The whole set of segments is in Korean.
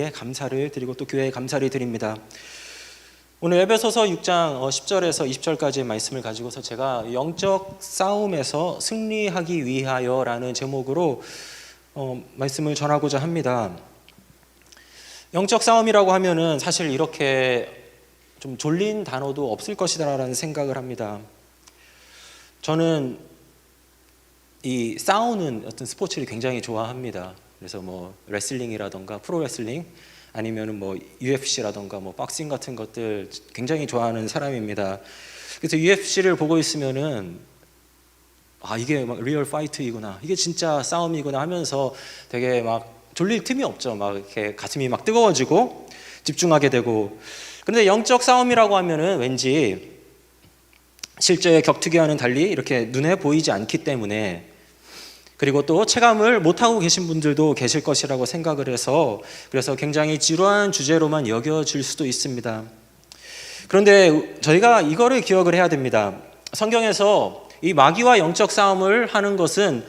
감사를 드리고 또 교회에 감사를 드립니다. 오늘 에베소서 6장 10절에서 20절까지의 말씀을 가지고서 제가 영적 싸움에서 승리하기 위하여라는 제목으로 말씀을 전하고자 합니다. 영적 싸움이라고 하면은 사실 이렇게 좀 졸린 단어도 없을 것이다라는 생각을 합니다. 저는 이 싸우는 어떤 스포츠를 굉장히 좋아합니다. 그래서 뭐 레슬링이라던가 프로레슬링 아니면은 뭐 UFC라던가 뭐 박싱 같은 것들 굉장히 좋아하는 사람입니다. 그래서 UFC를 보고 있으면은 이게 막 리얼 파이트이구나, 이게 진짜 싸움이구나 하면서 되게 막 졸릴 틈이 없죠. 막 이렇게 가슴이 막 뜨거워지고 집중하게 되고. 그런데 영적 싸움이라고 하면은 왠지 실제의 격투기와는 달리 이렇게 눈에 보이지 않기 때문에, 그리고 또 체감을 못하고 계신 분들도 계실 것이라고 생각을 해서 그래서 굉장히 지루한 주제로만 여겨질 수도 있습니다. 그런데 저희가 이거를 기억을 해야 됩니다. 성경에서 이 마귀와 영적 싸움을 하는 것은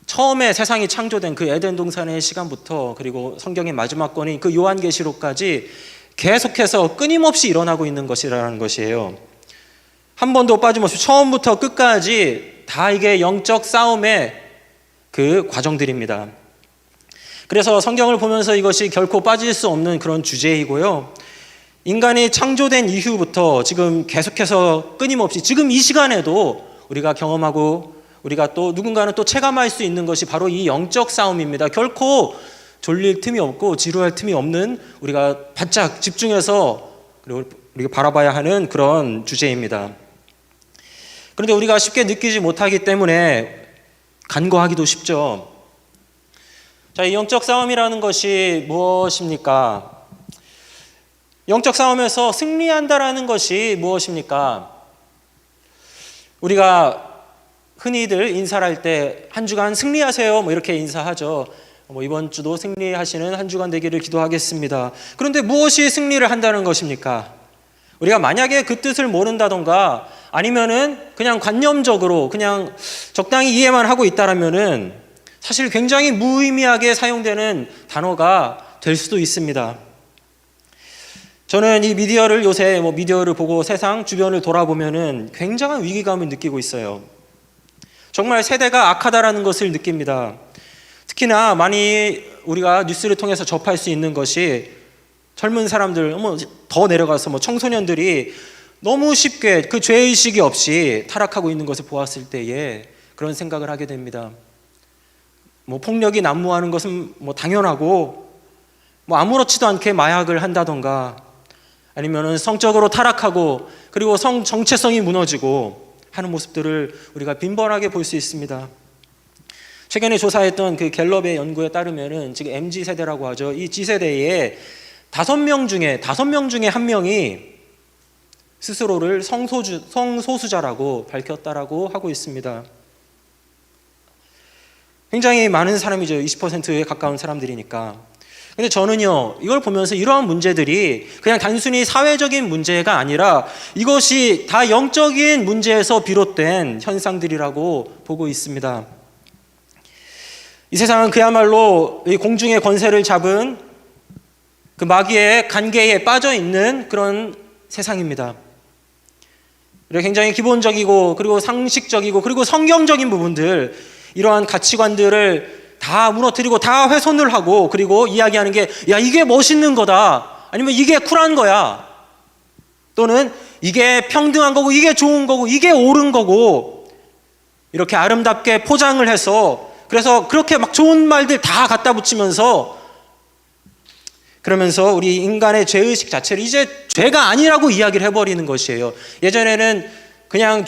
처음에 세상이 창조된 그 에덴 동산의 시간부터 그리고 성경의 마지막 권인 그 요한계시록까지 계속해서 끊임없이 일어나고 있는 것이라는 것이에요. 한 번도 빠짐없이 처음부터 끝까지 다 이게 영적 싸움의 그 과정들입니다. 그래서 성경을 보면서 이것이 결코 빠질 수 없는 그런 주제이고요. 인간이 창조된 이후부터 지금 계속해서 끊임없이 지금 이 시간에도 우리가 경험하고 우리가 또 누군가는 또 체감할 수 있는 것이 바로 이 영적 싸움입니다. 결코 졸릴 틈이 없고 지루할 틈이 없는, 우리가 바짝 집중해서 그리고 우리가 바라봐야 하는 그런 주제입니다. 그런데 우리가 쉽게 느끼지 못하기 때문에 간과하기도 쉽죠. 자, 이 영적 싸움이라는 것이 무엇입니까? 영적 싸움에서 승리한다라는 것이 무엇입니까? 우리가 흔히들 인사를 할 때 한 주간 승리하세요 뭐 이렇게 인사하죠. 뭐 이번 주도 승리하시는 한 주간 되기를 기도하겠습니다. 그런데 무엇이 승리를 한다는 것입니까? 우리가 만약에 그 뜻을 모른다던가 아니면은 그냥 관념적으로 그냥 적당히 이해만 하고 있다라면은 사실 굉장히 무의미하게 사용되는 단어가 될 수도 있습니다. 저는 이 미디어를 요새 미디어를 보고 세상 주변을 돌아보면은 굉장한 위기감을 느끼고 있어요. 정말 세대가 악하다라는 것을 느낍니다. 특히나 많이 우리가 뉴스를 통해서 접할 수 있는 것이 젊은 사람들, 더 내려가서 청소년들이 너무 쉽게 그 죄의식이 없이 타락하고 있는 것을 보았을 때에 그런 생각을 하게 됩니다. 폭력이 난무하는 것은 당연하고 아무렇지도 않게 마약을 한다던가 아니면은 성적으로 타락하고 그리고 성 정체성이 무너지고 하는 모습들을 우리가 빈번하게 볼 수 있습니다. 최근에 조사했던 그 갤럽의 연구에 따르면은 지금 MZ 세대라고 하죠. 이 G세대에 5명 중에 1명이 스스로를 성소수자라고 밝혔다라고 하고 있습니다. 굉장히 많은 사람이죠. 20%에 가까운 사람들이니까. 근데 저는요, 이걸 보면서 이러한 문제들이 그냥 단순히 사회적인 문제가 아니라 이것이 다 영적인 문제에서 비롯된 현상들이라고 보고 있습니다. 이 세상은 그야말로 이 공중의 권세를 잡은 그 마귀의 관계에 빠져 있는 그런 세상입니다. 굉장히 기본적이고 그리고 상식적이고 그리고 성경적인 부분들, 이러한 가치관들을 다 무너뜨리고 다 훼손을 하고 그리고 이야기하는 게 이게 멋있는 거다, 아니면 이게 쿨한 거야, 또는 이게 평등한 거고 이게 좋은 거고 이게 옳은 거고 이렇게 아름답게 포장을 해서 그래서 그렇게 막 좋은 말들 다 갖다 붙이면서 그러면서 우리 인간의 죄의식 자체를 이제 죄가 아니라고 이야기를 해버리는 것이에요. 예전에는 그냥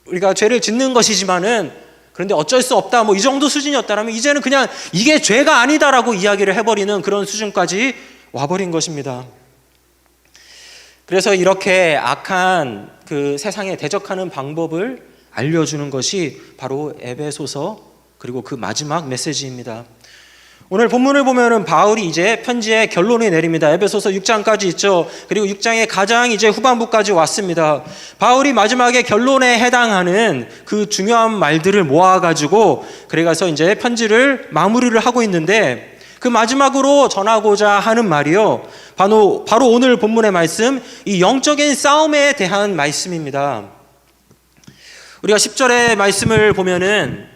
우리가 죄를 짓는 것이지만은 그런데 어쩔 수 없다 이 정도 수준이었다면 이제는 그냥 이게 죄가 아니다라고 이야기를 해버리는 그런 수준까지 와버린 것입니다. 그래서 이렇게 악한 그 세상에 대적하는 방법을 알려주는 것이 바로 에베소서 그리고 그 마지막 메시지입니다. 오늘 본문을 보면은 바울이 이제 편지의 결론을 내립니다. 에베소서 6장까지 있죠. 그리고 6장의 가장 이제 후반부까지 왔습니다. 바울이 마지막에 결론에 해당하는 그 중요한 말들을 모아가지고 그래가서 이제 편지를 마무리를 하고 있는데 그 마지막으로 전하고자 하는 말이요, 바로 오늘 본문의 말씀, 이 영적인 싸움에 대한 말씀입니다. 우리가 10절의 말씀을 보면은,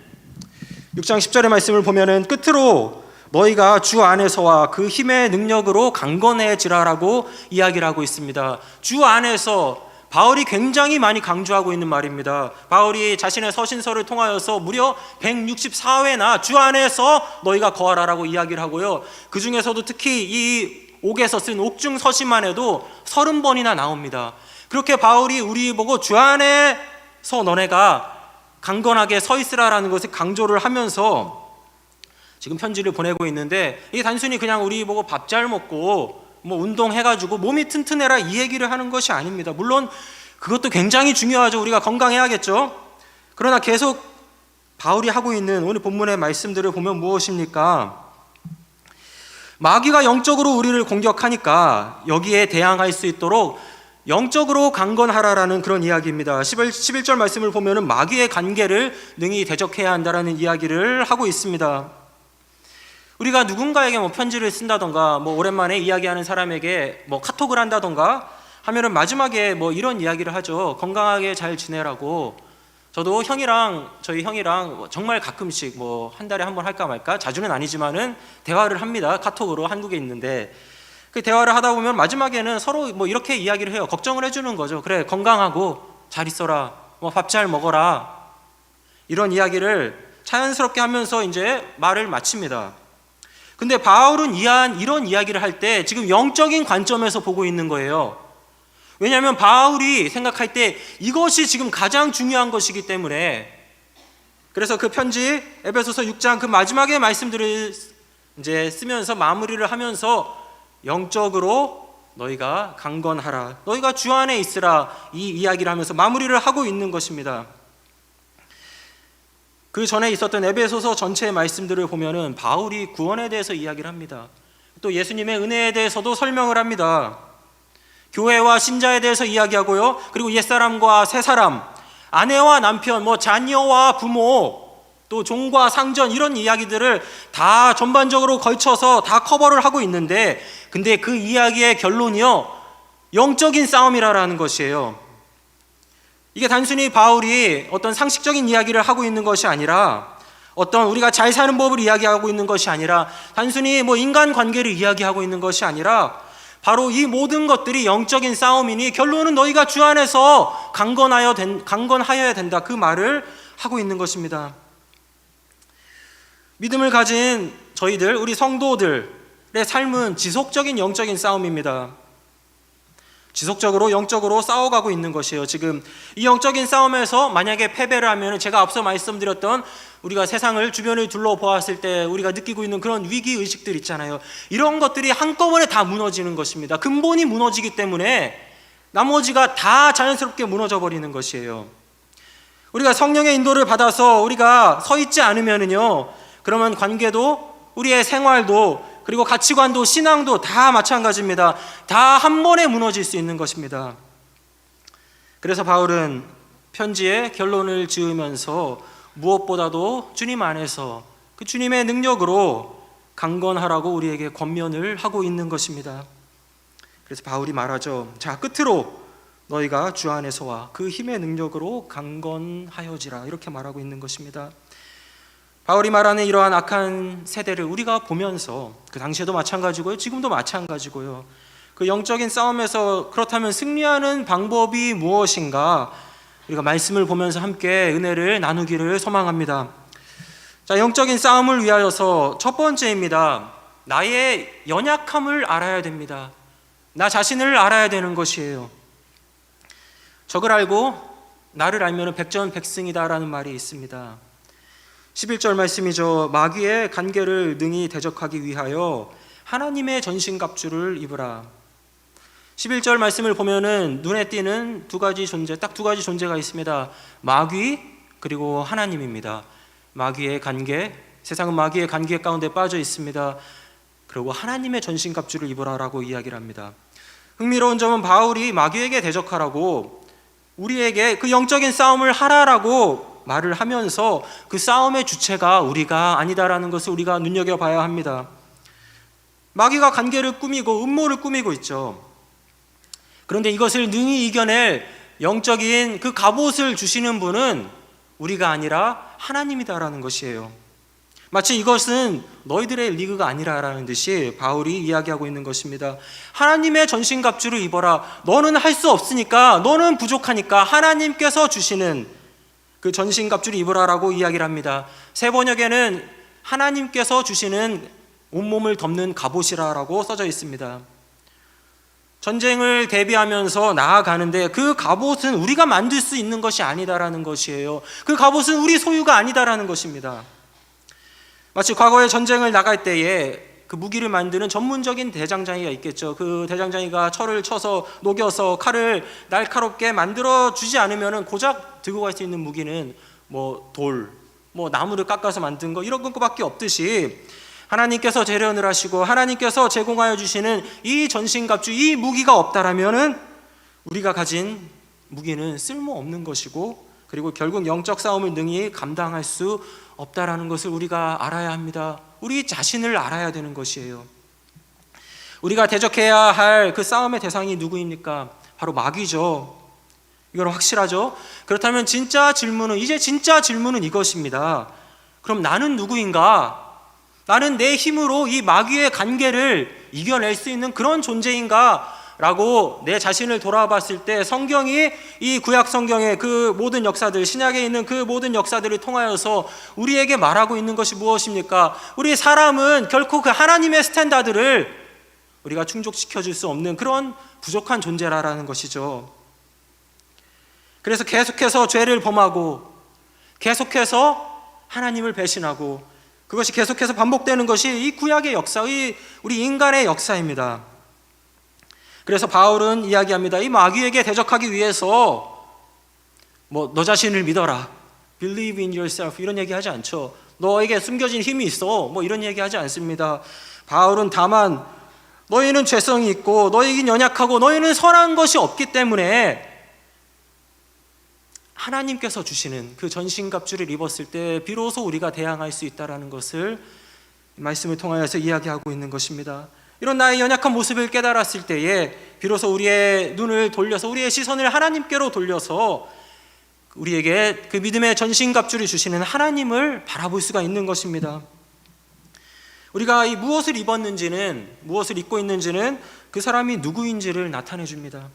6장 10절의 말씀을 보면은 끝으로 너희가 주 안에서와 그 힘의 능력으로 강건해지라라고 이야기를 하고 있습니다. 주 안에서, 바울이 굉장히 많이 강조하고 있는 말입니다. 바울이 자신의 서신서를 통하여서 무려 164회나 주 안에서 너희가 거하라라고 이야기를 하고요, 그 중에서도 특히 이 옥에서 쓴 옥중 서신만 해도 30번이나 나옵니다. 그렇게 바울이 우리 보고 주 안에서 너네가 강건하게 서 있으라라는 것을 강조를 하면서 지금 편지를 보내고 있는데, 이게 단순히 그냥 우리 보고 밥 잘 먹고 뭐 운동해가지고 몸이 튼튼해라 이 얘기를 하는 것이 아닙니다. 물론 그것도 굉장히 중요하죠. 우리가 건강해야겠죠. 그러나 계속 바울이 하고 있는 오늘 본문의 말씀들을 보면 무엇입니까? 마귀가 영적으로 우리를 공격하니까 여기에 대항할 수 있도록 영적으로 강건하라라는 그런 이야기입니다. 11절 말씀을 보면은 마귀의 관계를 능히 대적해야 한다라는 이야기를 하고 있습니다. 우리가 누군가에게 뭐 편지를 쓴다던가, 뭐 오랜만에 이야기하는 사람에게 뭐 카톡을 한다던가 하면은 마지막에 뭐 이런 이야기를 하죠. 건강하게 잘 지내라고. 저도 저희 형이랑 정말 가끔씩 뭐 한 달에 한 번 할까 말까, 자주는 아니지만은 대화를 합니다. 카톡으로, 한국에 있는데. 그 대화를 하다 보면 마지막에는 서로 뭐 이렇게 이야기를 해요. 걱정을 해주는 거죠. 그래, 건강하고 잘 있어라, 뭐 밥 잘 먹어라, 이런 이야기를 자연스럽게 하면서 이제 말을 마칩니다. 근데 바울은 이런 이야기를 할 때 지금 영적인 관점에서 보고 있는 거예요. 왜냐하면 바울이 생각할 때 이것이 지금 가장 중요한 것이기 때문에. 그래서 그 편지 에베소서 6장 그 마지막의 말씀들을 이제 쓰면서 마무리를 하면서 영적으로 너희가 강건하라, 너희가 주 안에 있으라, 이 이야기를 하면서 마무리를 하고 있는 것입니다. 그 전에 있었던 에베소서 전체의 말씀들을 보면은 바울이 구원에 대해서 이야기를 합니다. 또 예수님의 은혜에 대해서도 설명을 합니다. 교회와 신자에 대해서 이야기하고요, 그리고 옛사람과 새사람, 아내와 남편, 뭐 자녀와 부모, 또 종과 상전, 이런 이야기들을 다 전반적으로 걸쳐서 다 커버를 하고 있는데, 근데 그 이야기의 결론이요, 영적인 싸움이라는 것이에요. 이게 단순히 바울이 어떤 상식적인 이야기를 하고 있는 것이 아니라, 어떤 우리가 잘 사는 법을 이야기하고 있는 것이 아니라, 단순히 뭐 인간 관계를 이야기하고 있는 것이 아니라, 바로 이 모든 것들이 영적인 싸움이니 결론은 너희가 주 안에서 강건하여야 된다, 그 말을 하고 있는 것입니다. 믿음을 가진 저희들, 우리 성도들의 삶은 지속적인 영적인 싸움입니다. 지속적으로 영적으로 싸워가고 있는 것이에요. 지금 이 영적인 싸움에서 만약에 패배를 하면, 제가 앞서 말씀드렸던 우리가 세상을, 주변을 둘러보았을 때 우리가 느끼고 있는 그런 위기의식들 있잖아요. 이런 것들이 한꺼번에 다 무너지는 것입니다. 근본이 무너지기 때문에 나머지가 다 자연스럽게 무너져 버리는 것이에요. 우리가 성령의 인도를 받아서 우리가 서 있지 않으면은요, 그러면 관계도, 우리의 생활도, 그리고 가치관도, 신앙도 다 마찬가지입니다. 다 한 번에 무너질 수 있는 것입니다. 그래서 바울은 편지에 결론을 지으면서 무엇보다도 주님 안에서 그 주님의 능력으로 강건하라고 우리에게 권면을 하고 있는 것입니다. 그래서 바울이 말하죠. 자, 끝으로 너희가 주 안에서와 그 힘의 능력으로 강건하여지라, 이렇게 말하고 있는 것입니다. 바울이 말하는 이러한 악한 세대를 우리가 보면서, 그 당시에도 마찬가지고요, 지금도 마찬가지고요, 그 영적인 싸움에서 그렇다면 승리하는 방법이 무엇인가, 우리가 말씀을 보면서 함께 은혜를 나누기를 소망합니다. 자, 영적인 싸움을 위하여서 첫 번째입니다. 나의 연약함을 알아야 됩니다. 나 자신을 알아야 되는 것이에요. 적을 알고 나를 알면 백전백승이다라는 말이 있습니다. 11절 말씀이죠. 마귀의 간계를 능히 대적하기 위하여 하나님의 전신갑주를 입으라. 11절 말씀을 보면은 눈에 띄는 두 가지 존재가 있습니다. 마귀, 그리고 하나님입니다. 마귀의 간계, 세상은 마귀의 간계 가운데 빠져 있습니다. 그리고 하나님의 전신갑주를 입으라라고 이야기를 합니다. 흥미로운 점은 바울이 마귀에게 대적하라고, 우리에게 그 영적인 싸움을 하라라고 말을 하면서 그 싸움의 주체가 우리가 아니다라는 것을 우리가 눈여겨봐야 합니다. 마귀가 관계를 꾸미고 음모를 꾸미고 있죠. 그런데 이것을 능히 이겨낼 영적인 그 갑옷을 주시는 분은 우리가 아니라 하나님이다라는 것이에요. 마치 이것은 너희들의 리그가 아니라라는 듯이 바울이 이야기하고 있는 것입니다. 하나님의 전신갑주를 입어라. 너는 할 수 없으니까, 너는 부족하니까 하나님께서 주시는 그 전신갑주를 입으라라고 이야기를 합니다. 새 번역에는 하나님께서 주시는 온몸을 덮는 갑옷이라고 써져 있습니다. 전쟁을 대비하면서 나아가는데 그 갑옷은 우리가 만들 수 있는 것이 아니다라는 것이에요. 그 갑옷은 우리 소유가 아니다라는 것입니다. 마치 과거에 전쟁을 나갈 때에 그 무기를 만드는 전문적인 대장장이가 있겠죠. 그 대장장이가 철을 쳐서 녹여서 칼을 날카롭게 만들어 주지 않으면 고작 들고 갈 수 있는 무기는 돌, 나무를 깎아서 만든 거 이런 것밖에 없듯이 하나님께서 재련을 하시고 하나님께서 제공하여 주시는 이 전신갑주, 이 무기가 없다라면은 우리가 가진 무기는 쓸모없는 것이고, 그리고 결국 영적 싸움을 능히 감당할 수 없다라는 것을 우리가 알아야 합니다. 우리 자신을 알아야 되는 것이에요. 우리가 대적해야 할 그 싸움의 대상이 누구입니까? 바로 마귀죠. 이건 확실하죠? 그렇다면 진짜 질문은 이것입니다. 그럼 나는 누구인가? 나는 내 힘으로 이 마귀의 관계를 이겨낼 수 있는 그런 존재인가? 라고 내 자신을 돌아봤을 때 성경이 이 구약 성경의 그 모든 역사들, 신약에 있는 그 모든 역사들을 통하여서 우리에게 말하고 있는 것이 무엇입니까? 우리 사람은 결코 그 하나님의 스탠다드를 우리가 충족시켜 줄 수 없는 그런 부족한 존재라는 것이죠. 그래서 계속해서 죄를 범하고 계속해서 하나님을 배신하고 그것이 계속해서 반복되는 것이 이 구약의 역사의 우리 인간의 역사입니다. 그래서 바울은 이야기합니다. 이 마귀에게 대적하기 위해서 너 자신을 믿어라, believe in yourself 이런 얘기하지 않죠. 너에게 숨겨진 힘이 있어 이런 얘기하지 않습니다. 바울은 다만 너희는 죄성이 있고 너희는 연약하고 너희는 선한 것이 없기 때문에 하나님께서 주시는 그 전신갑주를 입었을 때 비로소 우리가 대항할 수 있다는 것을 말씀을 통하여서 이야기하고 있는 것입니다. 이런 나의 연약한 모습을 깨달았을 때에 비로소 우리의 눈을 돌려서 우리의 시선을 하나님께로 돌려서 우리에게 그 믿음의 전신갑주를 주시는 하나님을 바라볼 수가 있는 것입니다. 우리가 이 무엇을 입었는지는, 무엇을 입고 있는지는 그 사람이 누구인지를 나타내 줍니다.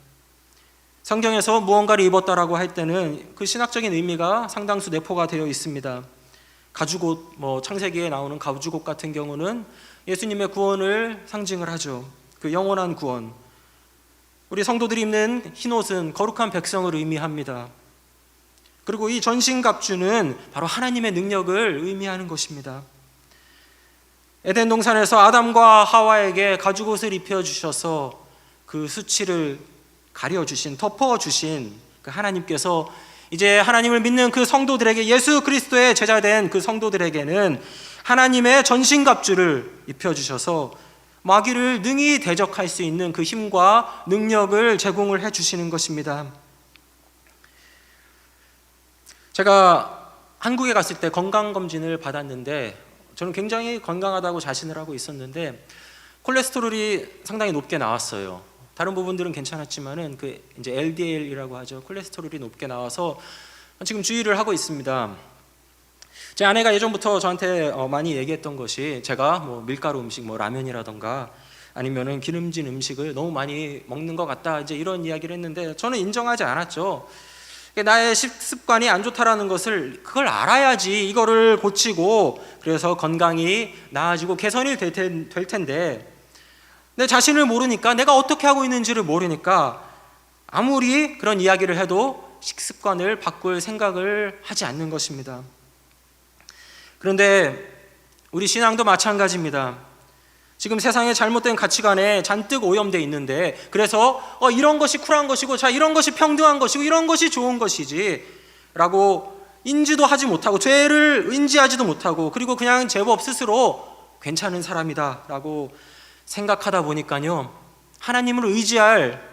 성경에서 무언가를 입었다라고 할 때는 그 신학적인 의미가 상당수 내포가 되어 있습니다. 가죽옷, 창세기에 나오는 가죽옷 같은 경우는 예수님의 구원을 상징을 하죠. 그 영원한 구원. 우리 성도들이 입는 흰옷은 거룩한 백성을 의미합니다. 그리고 이 전신갑주는 바로 하나님의 능력을 의미하는 것입니다. 에덴 동산에서 아담과 하와에게 가죽옷을 입혀주셔서 그 수치를 가려주신, 덮어주신 그 하나님께서 이제 하나님을 믿는 그 성도들에게, 예수 그리스도의 제자된 그 성도들에게는 하나님의 전신갑주를 입혀주셔서 마귀를 능히 대적할 수 있는 그 힘과 능력을 제공을 해주시는 것입니다. 제가 한국에 갔을 때 건강검진을 받았는데 저는 굉장히 건강하다고 자신을 하고 있었는데 콜레스테롤이 상당히 높게 나왔어요. 다른 부분들은 괜찮았지만은 그 이제 LDL이라고 하죠. 콜레스테롤이 높게 나와서 지금 주의를 하고 있습니다. 제 아내가 예전부터 저한테 많이 얘기했던 것이 제가 밀가루 음식, 라면이라던가 아니면은 기름진 음식을 너무 많이 먹는 것 같다, 이제 이런 이야기를 했는데 저는 인정하지 않았죠. 나의 식습관이 안 좋다라는 것을 그걸 알아야지 이거를 고치고 그래서 건강이 나아지고 개선이 될 텐데 내 자신을 모르니까, 내가 어떻게 하고 있는지를 모르니까 아무리 그런 이야기를 해도 식습관을 바꿀 생각을 하지 않는 것입니다. 그런데 우리 신앙도 마찬가지입니다. 지금 세상의 잘못된 가치관에 잔뜩 오염되어 있는데 그래서 이런 것이 쿨한 것이고 자 이런 것이 평등한 것이고 이런 것이 좋은 것이지 라고 인지도 하지 못하고 죄를 인지하지도 못하고 그리고 그냥 제법 스스로 괜찮은 사람이다 라고 생각하다 보니까요, 하나님을 의지할,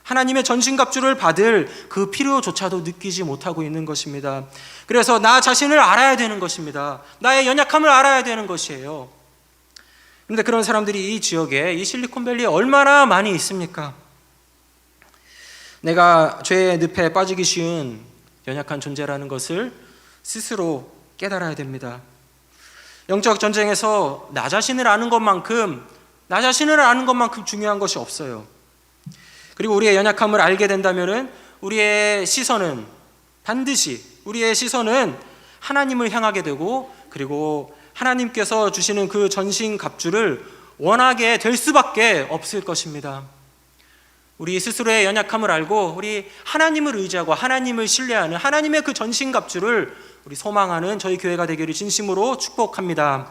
하나님의 전신갑주를 받을 그 필요조차도 느끼지 못하고 있는 것입니다. 그래서 나 자신을 알아야 되는 것입니다. 나의 연약함을 알아야 되는 것이에요. 그런데 그런 사람들이 이 지역에, 이 실리콘밸리에 얼마나 많이 있습니까? 내가 죄의 늪에 빠지기 쉬운 연약한 존재라는 것을 스스로 깨달아야 됩니다. 영적 전쟁에서 나 자신을 아는 것만큼 중요한 것이 없어요. 그리고 우리의 연약함을 알게 된다면은 우리의 시선은 하나님을 향하게 되고, 그리고 하나님께서 주시는 그 전신갑주를 원하게 될 수밖에 없을 것입니다. 우리 스스로의 연약함을 알고 우리 하나님을 의지하고 하나님을 신뢰하는 하나님의 그 전신갑주를 우리 소망하는 저희 교회가 되기를 진심으로 축복합니다.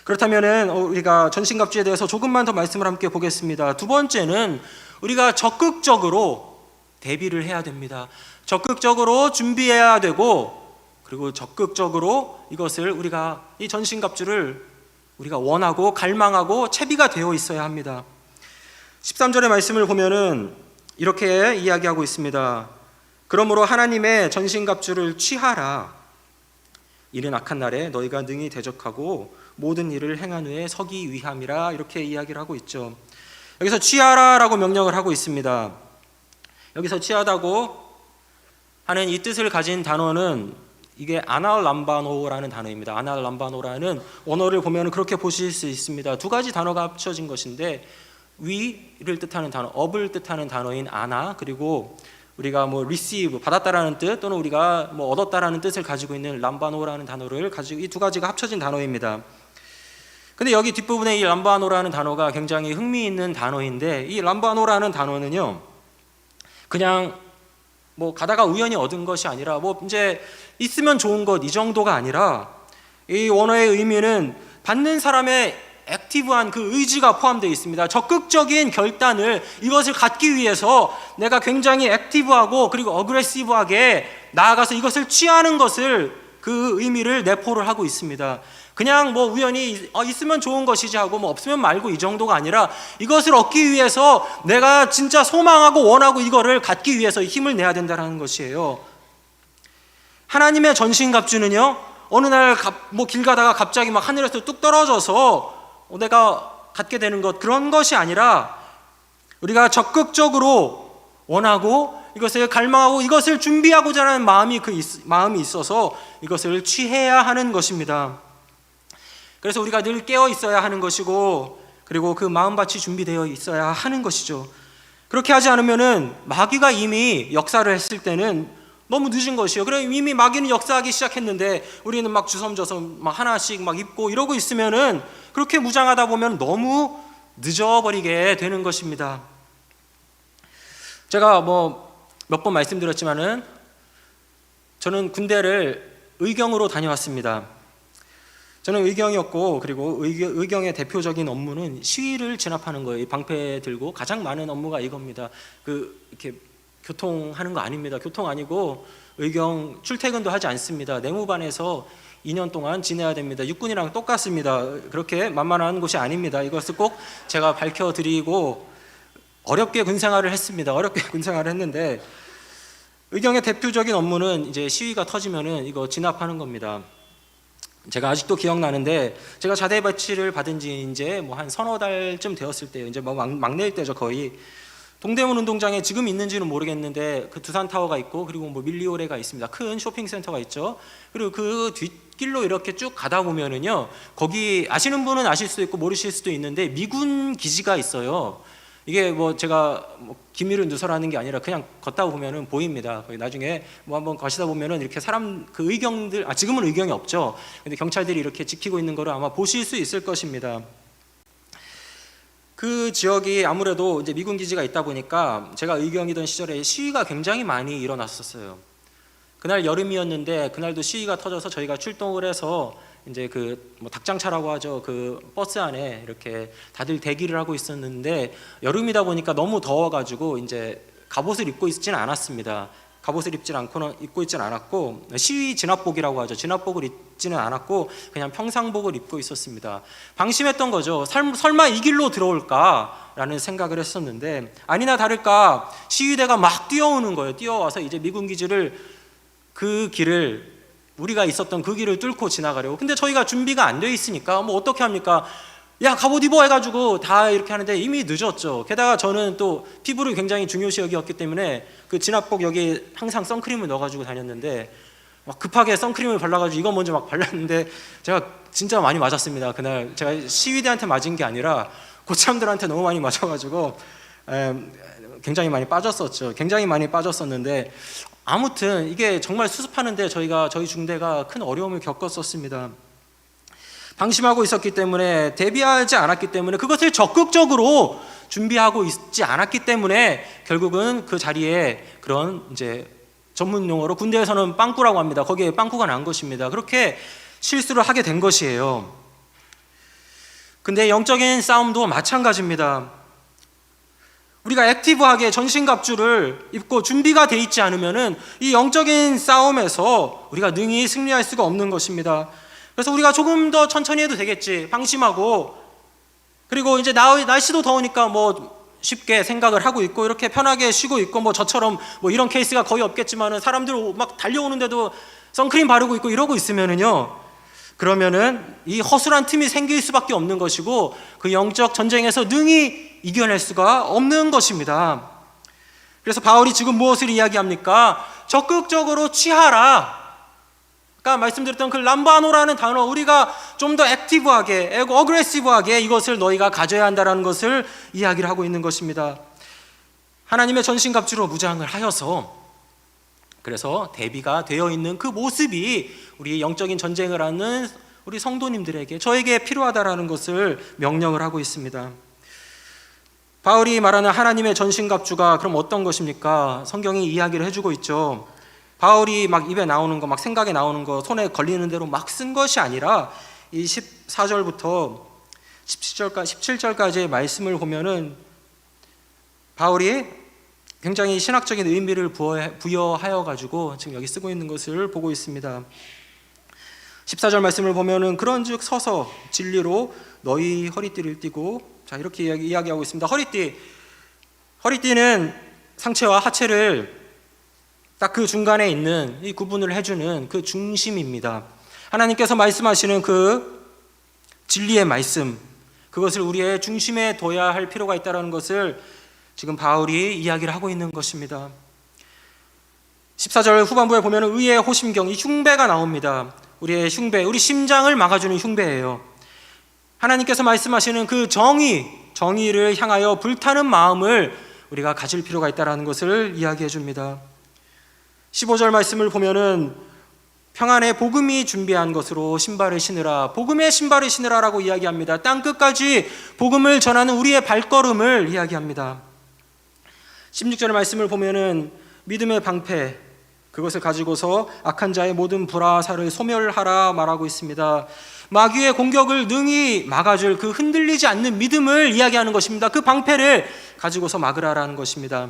그렇다면은 우리가 전신갑주에 대해서 조금만 더 말씀을 함께 보겠습니다. 두 번째는 우리가 적극적으로 대비를 해야 됩니다. 적극적으로 준비해야 되고, 그리고 적극적으로 이것을 이 전신갑주를 우리가 원하고 갈망하고 채비가 되어 있어야 합니다. 13절의 말씀을 보면은 이렇게 이야기하고 있습니다. 그러므로 하나님의 전신갑주를 취하라. 이른 악한 날에 너희가 능히 대적하고 모든 일을 행한 후에 서기 위함이라, 이렇게 이야기를 하고 있죠. 여기서 취하라라고 명령을 하고 있습니다. 여기서 취하다고 하는 이 뜻을 가진 단어는 이게 아날람바노라는 단어입니다. 아날람바노라는 원어를 보면 그렇게 보실 수 있습니다. 두 가지 단어가 합쳐진 것인데, 위를 뜻하는 단어, 업을 뜻하는 단어인 아나, 그리고 우리가 receive, 받았다라는 뜻, 또는 우리가 얻었다라는 뜻을 가지고 있는 람바노라는 단어를 가지고, 이 두 가지가 합쳐진 단어입니다. 근데 여기 뒷부분에 이 람바노라는 단어가 굉장히 흥미있는 단어인데, 이 람바노라는 단어는요, 그냥 가다가 우연히 얻은 것이 아니라 이제 있으면 좋은 것, 이 정도가 아니라, 이 원어의 의미는 받는 사람의 액티브한 그 의지가 포함되어 있습니다. 적극적인 결단을, 이것을 갖기 위해서 내가 굉장히 액티브하고 그리고 어그레시브하게 나아가서 이것을 취하는 것을, 그 의미를 내포를 하고 있습니다. 그냥 우연히 있으면 좋은 것이지 하고 없으면 말고, 이 정도가 아니라 이것을 얻기 위해서 내가 진짜 소망하고 원하고 이거를 갖기 위해서 힘을 내야 된다는 것이에요. 하나님의 전신갑주는요, 어느 날 길 가다가 갑자기 하늘에서 뚝 떨어져서 내가 갖게 되는 것, 그런 것이 아니라 우리가 적극적으로 원하고 이것을 갈망하고 이것을 준비하고자 하는 마음이 있어서 이것을 취해야 하는 것입니다. 그래서 우리가 늘 깨어 있어야 하는 것이고, 그리고 그 마음밭이 준비되어 있어야 하는 것이죠. 그렇게 하지 않으면은 마귀가 이미 역사를 했을 때는 너무 늦은 것이에요. 그럼 이미 마귀는 역사하기 시작했는데 우리는 주섬저섬 하나씩 입고 이러고 있으면은, 그렇게 무장하다 보면 너무 늦어버리게 되는 것입니다. 제가 몇 번 말씀드렸지만은 저는 군대를 의경으로 다녀왔습니다. 저는 의경이었고, 그리고 의경의 대표적인 업무는 시위를 진압하는 거예요. 방패 들고 가장 많은 업무가 이겁니다. 이렇게 교통하는 거 아닙니다. 교통 아니고 의경 출퇴근도 하지 않습니다. 내무반에서 2년 동안 지내야 됩니다. 육군이랑 똑같습니다. 그렇게 만만한 곳이 아닙니다. 이것을 꼭 제가 밝혀드리고, 어렵게 군생활을 했습니다. 어렵게 군생활을 했는데, 의경의 대표적인 업무는 이제 시위가 터지면은 이거 진압하는 겁니다. 제가 아직도 기억나는데, 제가 자대 배치를 받은 지 이제 한 서너 달쯤 되었을 때요. 이제 막내일 때죠, 거의. 동대문 운동장에 지금 있는지는 모르겠는데 그 두산타워가 있고, 그리고 밀리오레가 있습니다. 큰 쇼핑센터가 있죠. 그리고 그 뒷길로 이렇게 쭉 가다 보면은요, 거기 아시는 분은 아실 수도 있고 모르실 수도 있는데 미군 기지가 있어요. 이게 제가 기밀을 누설하는 게 아니라 그냥 걷다 보면은 보입니다. 거기 나중에 한번 가시다 보면은 이렇게 사람, 그 의경들, 지금은 의경이 없죠. 근데 경찰들이 이렇게 지키고 있는 거를 아마 보실 수 있을 것입니다. 그 지역이 아무래도 이제 미군 기지가 있다 보니까 제가 의경이던 시절에 시위가 굉장히 많이 일어났었어요. 그날 여름이었는데 그날도 시위가 터져서 저희가 출동을 해서 이제 닭장차라고 하죠. 그 버스 안에 이렇게 다들 대기를 하고 있었는데, 여름이다 보니까 너무 더워가지고 이제 갑옷을 입고 있지는 않았습니다. 갑옷을 입고 있지는 않았고, 시위 진압복이라고 하죠. 진압복을 입지는 않았고 그냥 평상복을 입고 있었습니다. 방심했던 거죠. 설마 이 길로 들어올까라는 생각을 했었는데, 아니나 다를까 시위대가 막 뛰어오는 거예요. 뛰어와서 이제 미군 기지를, 그 길을, 우리가 있었던 그 길을 뚫고 지나가려고. 근데 저희가 준비가 안 돼 있으니까 어떻게 합니까? 야 갑옷 입어 해가지고 다 이렇게 하는데 이미 늦었죠. 게다가 저는 또 피부를 굉장히 중요시 여겼기 때문에 그 진압복 여기 항상 선크림을 넣어가지고 다녔는데 막 급하게 선크림을 발라가지고 이거 먼저 막 발랐는데 제가 진짜 많이 맞았습니다. 그날 제가 시위대한테 맞은 게 아니라 고참들한테 너무 많이 맞아가지고 굉장히 많이 빠졌었죠. 굉장히 많이 빠졌었는데 아무튼 이게 정말 수습하는데 저희 중대가 큰 어려움을 겪었었습니다. 방심하고 있었기 때문에, 대비하지 않았기 때문에, 그것을 적극적으로 준비하고 있지 않았기 때문에 결국은 그 자리에 그런 이제 전문 용어로 군대에서는 빵꾸라고 합니다. 거기에 빵꾸가 난 것입니다. 그렇게 실수를 하게 된 것이에요. 근데 영적인 싸움도 마찬가지입니다. 우리가 액티브하게 전신갑주를 입고 준비가 돼 있지 않으면은 이 영적인 싸움에서 우리가 능히 승리할 수가 없는 것입니다. 그래서 우리가 조금 더 천천히 해도 되겠지, 방심하고, 그리고 이제 날씨도 더우니까 뭐 쉽게 생각을 하고 있고 이렇게 편하게 쉬고 있고, 뭐 저처럼 뭐 이런 케이스가 거의 없겠지만은 사람들 막 달려오는데도 선크림 바르고 있고 이러고 있으면은요, 그러면은 이 허술한 틈이 생길 수밖에 없는 것이고 그 영적 전쟁에서 능히 이겨낼 수가 없는 것입니다. 그래서 바울이 지금 무엇을 이야기합니까? 적극적으로 취하라. 아까 말씀드렸던 그 람바노라는 단어, 우리가 좀 더 액티브하게, 어그레시브하게 이것을 너희가 가져야 한다는 것을 이야기를 하고 있는 것입니다. 하나님의 전신갑주로 무장을 하여서, 그래서 대비가 되어 있는 그 모습이 우리 영적인 전쟁을 하는 우리 성도님들에게, 저에게 필요하다라는 것을 명령을 하고 있습니다. 바울이 말하는 하나님의 전신갑주가 그럼 어떤 것입니까? 성경이 이야기를 해주고 있죠. 바울이 막 입에 나오는 거, 막 생각에 나오는 거, 손에 걸리는 대로 막 쓴 것이 아니라 이 14절부터 17절까지의 말씀을 보면은 바울이 굉장히 신학적인 의미를 부여하여 가지고 지금 여기 쓰고 있는 것을 보고 있습니다. 14절 말씀을 보면은 그런즉 서서 진리로 너희 허리띠를 띠고, 자 이렇게 이야기하고 있습니다. 허리띠는 상체와 하체를 딱 그 중간에 있는 이 구분을 해주는 그 중심입니다. 하나님께서 말씀하시는 그 진리의 말씀, 그것을 우리의 중심에 둬야 할 필요가 있다는 것을 지금 바울이 이야기를 하고 있는 것입니다. 14절 후반부에 보면 의의 호심경, 이 흉배가 나옵니다. 우리의 흉배, 우리 심장을 막아주는 흉배예요. 하나님께서 말씀하시는 그 정의를 향하여 불타는 마음을 우리가 가질 필요가 있다는 것을 이야기해 줍니다. 15절 말씀을 보면은 평안의 복음이 준비한 것으로 신발을 신으라, 복음의 신발을 신으라라고 이야기합니다. 땅 끝까지 복음을 전하는 우리의 발걸음을 이야기합니다. 16절 말씀을 보면은 믿음의 방패, 그것을 가지고서 악한 자의 모든 불화살을 소멸하라 말하고 있습니다. 마귀의 공격을 능히 막아줄 그 흔들리지 않는 믿음을 이야기하는 것입니다. 그 방패를 가지고서 막으라라는 것입니다.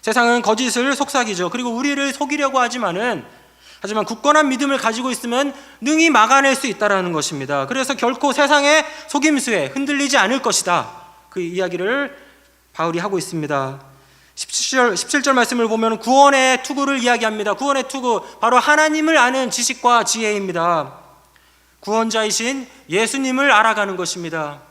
세상은 거짓을 속삭이죠. 그리고 우리를 속이려고 하지만 굳건한 믿음을 가지고 있으면 능히 막아낼 수 있다는 것입니다. 그래서 결코 세상의 속임수에 흔들리지 않을 것이다, 그 이야기를 바울이 하고 있습니다. 17절 말씀을 보면 구원의 투구를 이야기합니다. 구원의 투구, 바로 하나님을 아는 지식과 지혜입니다. 구원자이신 예수님을 알아가는 것입니다.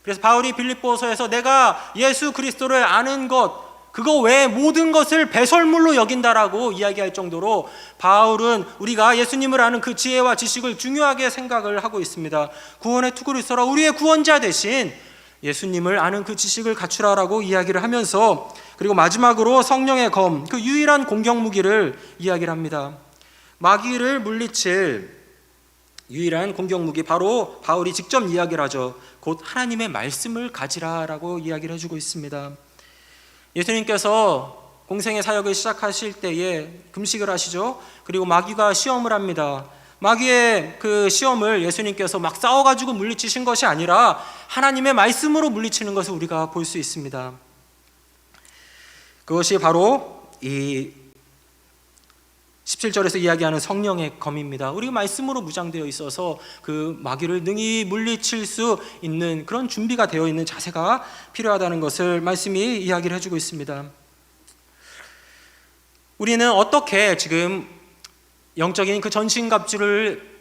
그래서 바울이 빌립보서에서 내가 예수 그리스도를 아는 것, 그거 외에 모든 것을 배설물로 여긴다라고 이야기할 정도로 바울은 우리가 예수님을 아는 그 지혜와 지식을 중요하게 생각을 하고 있습니다. 구원의 투구를 써라, 우리의 구원자 대신 예수님을 아는 그 지식을 갖추라라고 이야기를 하면서, 그리고 마지막으로 성령의 검, 그 유일한 공격 무기를 이야기를 합니다. 마귀를 물리칠 유일한 공격 무기, 바로 바울이 직접 이야기를 하죠. 곧 하나님의 말씀을 가지라라고 이야기를 해주고 있습니다. 예수님께서 공생의 사역을 시작하실 때에 금식을 하시죠. 그리고 마귀가 시험을 합니다. 마귀의 그 시험을 예수님께서 막 싸워가지고 물리치신 것이 아니라 하나님의 말씀으로 물리치는 것을 우리가 볼 수 있습니다. 그것이 바로 이 17절에서 이야기하는 성령의 검입니다. 우리가 말씀으로 무장되어 있어서 그 마귀를 능히 물리칠 수 있는 그런 준비가 되어 있는 자세가 필요하다는 것을 말씀이 이야기를 해주고 있습니다. 우리는 어떻게 지금 영적인 그 전신갑주를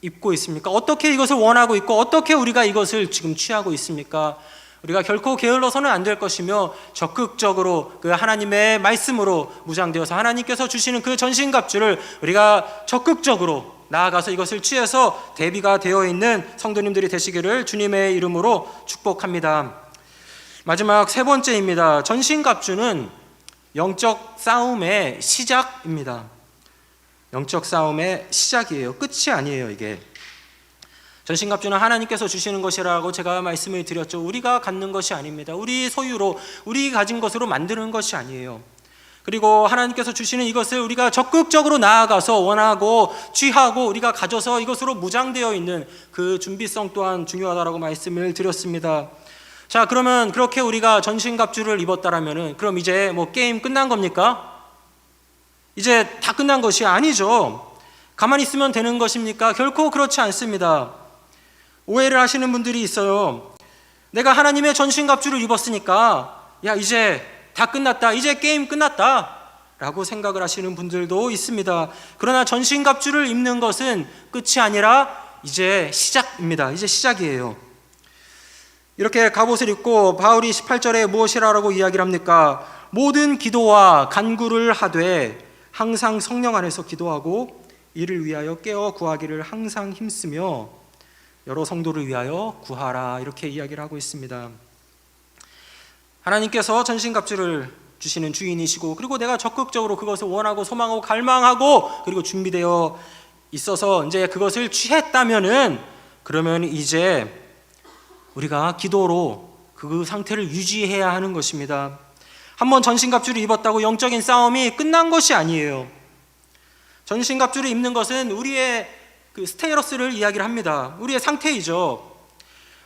입고 있습니까? 어떻게 이것을 원하고 있고 어떻게 우리가 이것을 지금 취하고 있습니까? 우리가 결코 게을러서는 안 될 것이며 적극적으로 그 하나님의 말씀으로 무장되어서 하나님께서 주시는 그 전신갑주를 우리가 적극적으로 나아가서 이것을 취해서 대비가 되어 있는 성도님들이 되시기를 주님의 이름으로 축복합니다. 마지막 세 번째입니다. 전신갑주는 영적 싸움의 시작입니다. 영적 싸움의 시작이에요. 끝이 아니에요. 이게 전신갑주는 하나님께서 주시는 것이라고 제가 말씀을 드렸죠. 우리가 갖는 것이 아닙니다. 우리 소유로, 우리 가진 것으로 만드는 것이 아니에요. 그리고 하나님께서 주시는 이것을 우리가 적극적으로 나아가서 원하고 취하고 우리가 가져서 이것으로 무장되어 있는 그 준비성 또한 중요하다라고 말씀을 드렸습니다. 자, 그러면 그렇게 우리가 전신갑주를 입었다라면은 그럼 이제 뭐 게임 끝난 겁니까? 이제 다 끝난 것이 아니죠. 가만히 있으면 되는 것입니까? 결코 그렇지 않습니다. 오해를 하시는 분들이 있어요. 내가 하나님의 전신갑주를 입었으니까 야 이제 다 끝났다, 이제 게임 끝났다 라고 생각을 하시는 분들도 있습니다. 그러나 전신갑주를 입는 것은 끝이 아니라 이제 시작입니다. 이제 시작이에요. 이렇게 갑옷을 입고 바울이 18절에 무엇이라고 이야기를 합니까? 모든 기도와 간구를 하되 항상 성령 안에서 기도하고 이를 위하여 깨어 구하기를 항상 힘쓰며 여러 성도를 위하여 구하라, 이렇게 이야기를 하고 있습니다. 하나님께서 전신갑주를 주시는 주인이시고 그리고 내가 적극적으로 그것을 원하고 소망하고 갈망하고 그리고 준비되어 있어서 이제 그것을 취했다면은 그러면 이제 우리가 기도로 그 상태를 유지해야 하는 것입니다. 한번 전신갑주를 입었다고 영적인 싸움이 끝난 것이 아니에요. 전신갑주를 입는 것은 우리의 그 스테이러스를 이야기를 합니다. 우리의 상태이죠.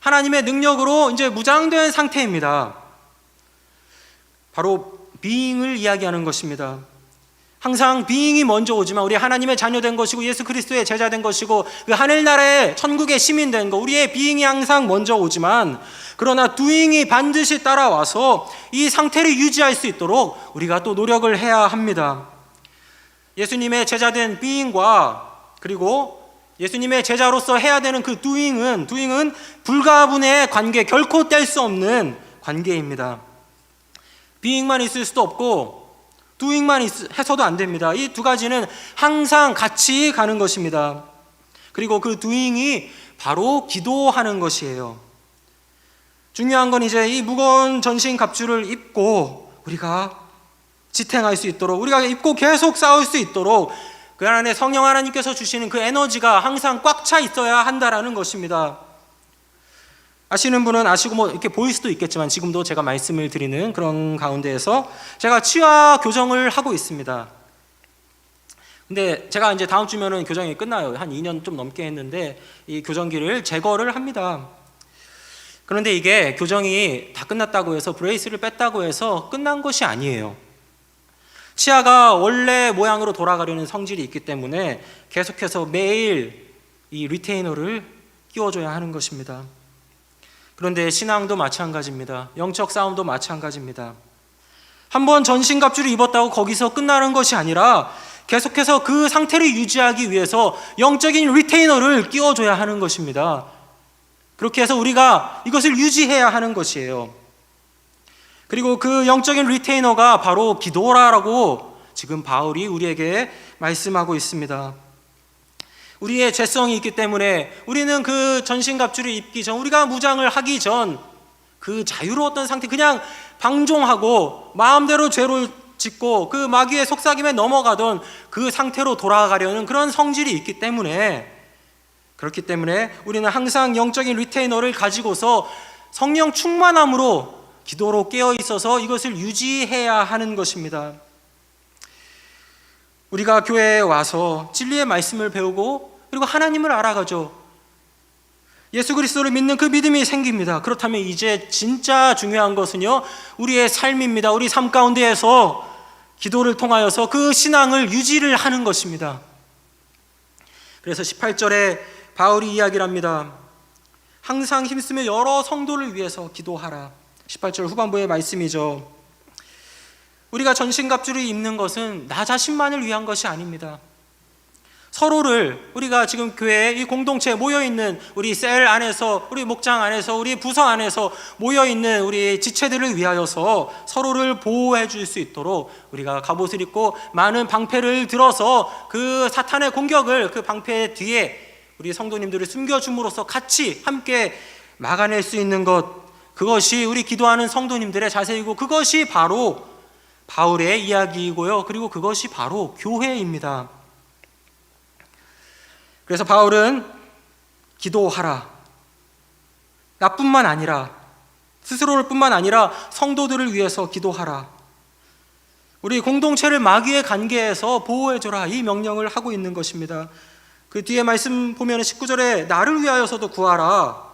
하나님의 능력으로 이제 무장된 상태입니다. 바로 비잉을 이야기하는 것입니다. 항상 비잉이 먼저 오지만 우리 하나님의 자녀된 것이고 예수 그리스도의 제자된 것이고 그 하늘나라의 천국의 시민된 것, 우리의 비잉이 항상 먼저 오지만 그러나 두잉이 반드시 따라와서 이 상태를 유지할 수 있도록 우리가 또 노력을 해야 합니다. 예수님의 제자된 비잉과 그리고 예수님의 제자로서 해야 되는 그 두잉은 불가분의 관계, 결코 뗄 수 없는 관계입니다. 비잉만 있을 수도 없고 두잉만 해서도 안 됩니다. 이 두 가지는 항상 같이 가는 것입니다. 그리고 그 두잉이 바로 기도하는 것이에요. 중요한 건 이제 이 무거운 전신 갑주를 입고 우리가 지탱할 수 있도록, 우리가 입고 계속 싸울 수 있도록 그 안에 성령 하나님께서 주시는 그 에너지가 항상 꽉 차 있어야 한다라는 것입니다. 아시는 분은 아시고 뭐 이렇게 보일 수도 있겠지만 지금도 제가 말씀을 드리는 그런 가운데에서 제가 치아 교정을 하고 있습니다. 근데 제가 이제 다음 주면은 교정이 끝나요. 한 2년 좀 넘게 했는데 이 교정기를 제거를 합니다. 그런데 이게 교정이 다 끝났다고 해서 브레이스를 뺐다고 해서 끝난 것이 아니에요. 치아가 원래 모양으로 돌아가려는 성질이 있기 때문에 계속해서 매일 이 리테이너를 끼워줘야 하는 것입니다. 그런데 신앙도 마찬가지입니다. 영적 싸움도 마찬가지입니다. 한번 전신갑주를 입었다고 거기서 끝나는 것이 아니라 계속해서 그 상태를 유지하기 위해서 영적인 리테이너를 끼워줘야 하는 것입니다. 그렇게 해서 우리가 이것을 유지해야 하는 것이에요. 그리고 그 영적인 리테이너가 바로 기도라라고 지금 바울이 우리에게 말씀하고 있습니다. 우리의 죄성이 있기 때문에 우리는 그 전신갑주를 입기 전, 우리가 무장을 하기 전 그 자유로웠던 상태, 그냥 방종하고 마음대로 죄를 짓고 그 마귀의 속삭임에 넘어가던 그 상태로 돌아가려는 그런 성질이 있기 때문에, 그렇기 때문에 우리는 항상 영적인 리테이너를 가지고서 성령 충만함으로 기도로 깨어 있어서 이것을 유지해야 하는 것입니다. 우리가 교회에 와서 진리의 말씀을 배우고 그리고 하나님을 알아가죠. 예수 그리스도를 믿는 그 믿음이 생깁니다. 그렇다면 이제 진짜 중요한 것은요, 우리의 삶입니다. 우리 삶 가운데에서 기도를 통하여서 그 신앙을 유지를 하는 것입니다. 그래서 18절에 바울이 이야기를 합니다. 항상 힘쓰며 여러 성도를 위해서 기도하라. 18절 후반부의 말씀이죠. 우리가 전신갑주를 입는 것은 나 자신만을 위한 것이 아닙니다. 서로를 우리가 지금 교회에 이 공동체에 모여있는 우리 셀 안에서, 우리 목장 안에서, 우리 부서 안에서 모여있는 우리 지체들을 위하여서 서로를 보호해 줄 수 있도록 우리가 갑옷을 입고 많은 방패를 들어서 그 사탄의 공격을, 그 방패 뒤에 우리 성도님들을 숨겨줌으로써 같이 함께 막아낼 수 있는 것, 그것이 우리 기도하는 성도님들의 자세이고 그것이 바로 바울의 이야기이고요, 그리고 그것이 바로 교회입니다. 그래서 바울은 기도하라, 나뿐만 아니라 스스로를 뿐만 아니라 성도들을 위해서 기도하라, 우리 공동체를 마귀의 관계에서 보호해줘라, 이 명령을 하고 있는 것입니다. 그 뒤에 말씀 보면 19절에 나를 위하여서도 구하라.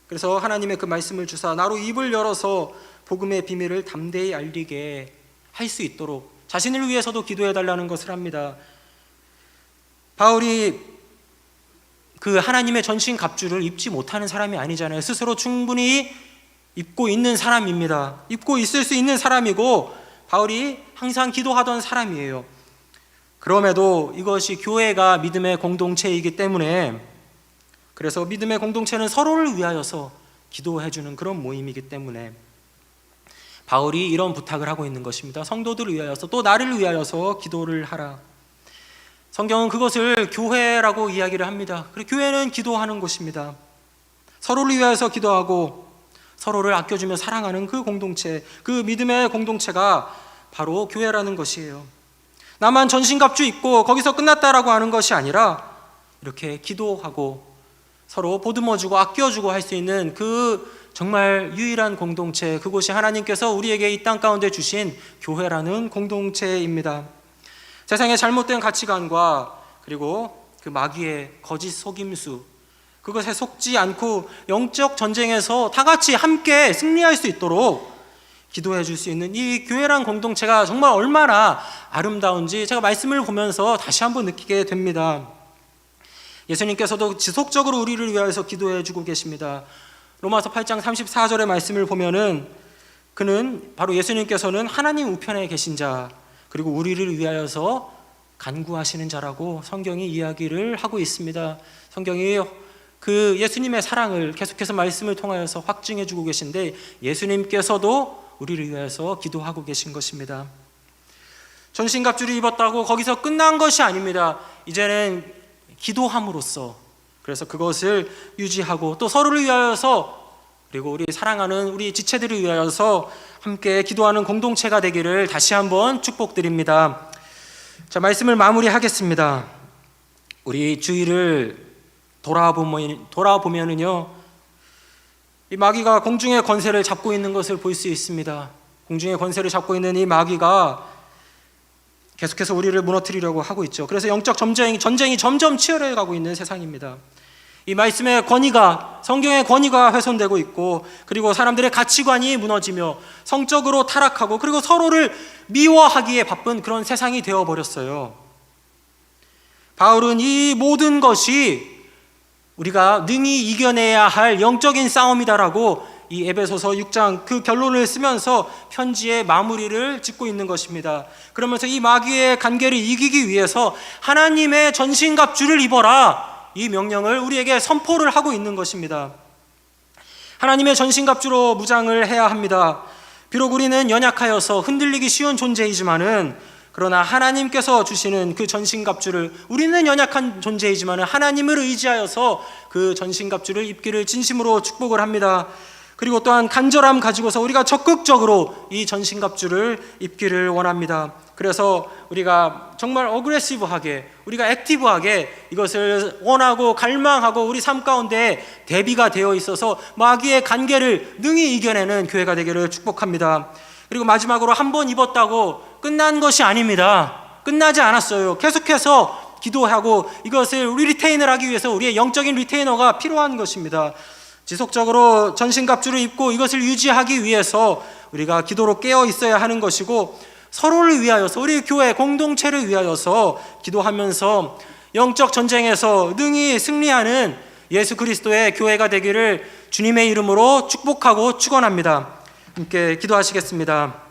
그래서 하나님의 그 말씀을 주사 나로 입을 열어서 복음의 비밀을 담대히 알리게 할 수 있도록 자신을 위해서도 기도해달라는 것을 합니다. 바울이 그 하나님의 전신 갑주를 입지 못하는 사람이 아니잖아요. 스스로 충분히 입고 있는 사람입니다. 입고 있을 수 있는 사람이고 바울이 항상 기도하던 사람이에요. 그럼에도 이것이 교회가 믿음의 공동체이기 때문에, 그래서 믿음의 공동체는 서로를 위하여서 기도해주는 그런 모임이기 때문에 바울이 이런 부탁을 하고 있는 것입니다. 성도들을 위하여서, 또 나를 위하여서 기도를 하라. 성경은 그것을 교회라고 이야기를 합니다. 그리고 교회는 기도하는 곳입니다. 서로를 위하여서 기도하고 서로를 아껴주며 사랑하는 그 공동체, 그 믿음의 공동체가 바로 교회라는 것이에요. 나만 전신갑주 입고 거기서 끝났다라고 하는 것이 아니라 이렇게 기도하고 서로 보듬어주고 아껴주고 할 수 있는 그 정말 유일한 공동체, 그곳이 하나님께서 우리에게 이 땅 가운데 주신 교회라는 공동체입니다. 세상의 잘못된 가치관과 그리고 그 마귀의 거짓 속임수, 그것에 속지 않고 영적 전쟁에서 다 같이 함께 승리할 수 있도록 기도해 줄 수 있는 이 교회란 공동체가 정말 얼마나 아름다운지 제가 말씀을 보면서 다시 한번 느끼게 됩니다. 예수님께서도 지속적으로 우리를 위하여서 기도해 주고 계십니다. 로마서 8장 34절의 말씀을 보면은 그는 바로 예수님께서는 하나님 우편에 계신 자, 그리고 우리를 위하여서 간구하시는 자라고 성경이 이야기를 하고 있습니다. 성경이 그 예수님의 사랑을 계속해서 말씀을 통하여서 확증해 주고 계신데 예수님께서도 우리를 위해서 기도하고 계신 것입니다. 전신갑주를 입었다고 거기서 끝난 것이 아닙니다. 이제는 기도함으로써, 그래서 그것을 유지하고 또 서로를 위하여서, 그리고 우리 사랑하는 우리 지체들을 위하여서 함께 기도하는 공동체가 되기를 다시 한번 축복드립니다. 자, 말씀을 마무리하겠습니다. 우리 주위를 돌아보면은요, 이 마귀가 공중의 권세를 잡고 있는 것을 볼 수 있습니다. 공중의 권세를 잡고 있는 이 마귀가 계속해서 우리를 무너뜨리려고 하고 있죠. 그래서 영적 전쟁이 점점 치열해 가고 있는 세상입니다. 이 말씀의 권위가, 성경의 권위가 훼손되고 있고, 그리고 사람들의 가치관이 무너지며 성적으로 타락하고, 그리고 서로를 미워하기에 바쁜 그런 세상이 되어버렸어요. 바울은 이 모든 것이 우리가 능히 이겨내야 할 영적인 싸움이다라고 이 에베소서 6장 그 결론을 쓰면서 편지의 마무리를 짓고 있는 것입니다. 그러면서 이 마귀의 관계를 이기기 위해서 하나님의 전신갑주를 입어라, 이 명령을 우리에게 선포를 하고 있는 것입니다. 하나님의 전신갑주로 무장을 해야 합니다. 비록 우리는 연약하여서 흔들리기 쉬운 존재이지만은, 그러나 하나님께서 주시는 그 전신갑주를, 우리는 연약한 존재이지만 하나님을 의지하여서 그 전신갑주를 입기를 진심으로 축복을 합니다. 그리고 또한 간절함 가지고서 우리가 적극적으로 이 전신갑주를 입기를 원합니다. 그래서 우리가 정말 어그레시브하게, 우리가 액티브하게 이것을 원하고 갈망하고 우리 삶 가운데 대비가 되어 있어서 마귀의 관계를 능히 이겨내는 교회가 되기를 축복합니다. 그리고 마지막으로 한 번 입었다고 끝난 것이 아닙니다. 끝나지 않았어요. 계속해서 기도하고 이것을 리테인을 하기 위해서 우리의 영적인 리테이너가 필요한 것입니다. 지속적으로 전신갑주를 입고 이것을 유지하기 위해서 우리가 기도로 깨어 있어야 하는 것이고, 서로를 위하여서, 우리 교회 공동체를 위하여서 기도하면서 영적 전쟁에서 능히 승리하는 예수 그리스도의 교회가 되기를 주님의 이름으로 축복하고 축원합니다. 함께 기도하시겠습니다.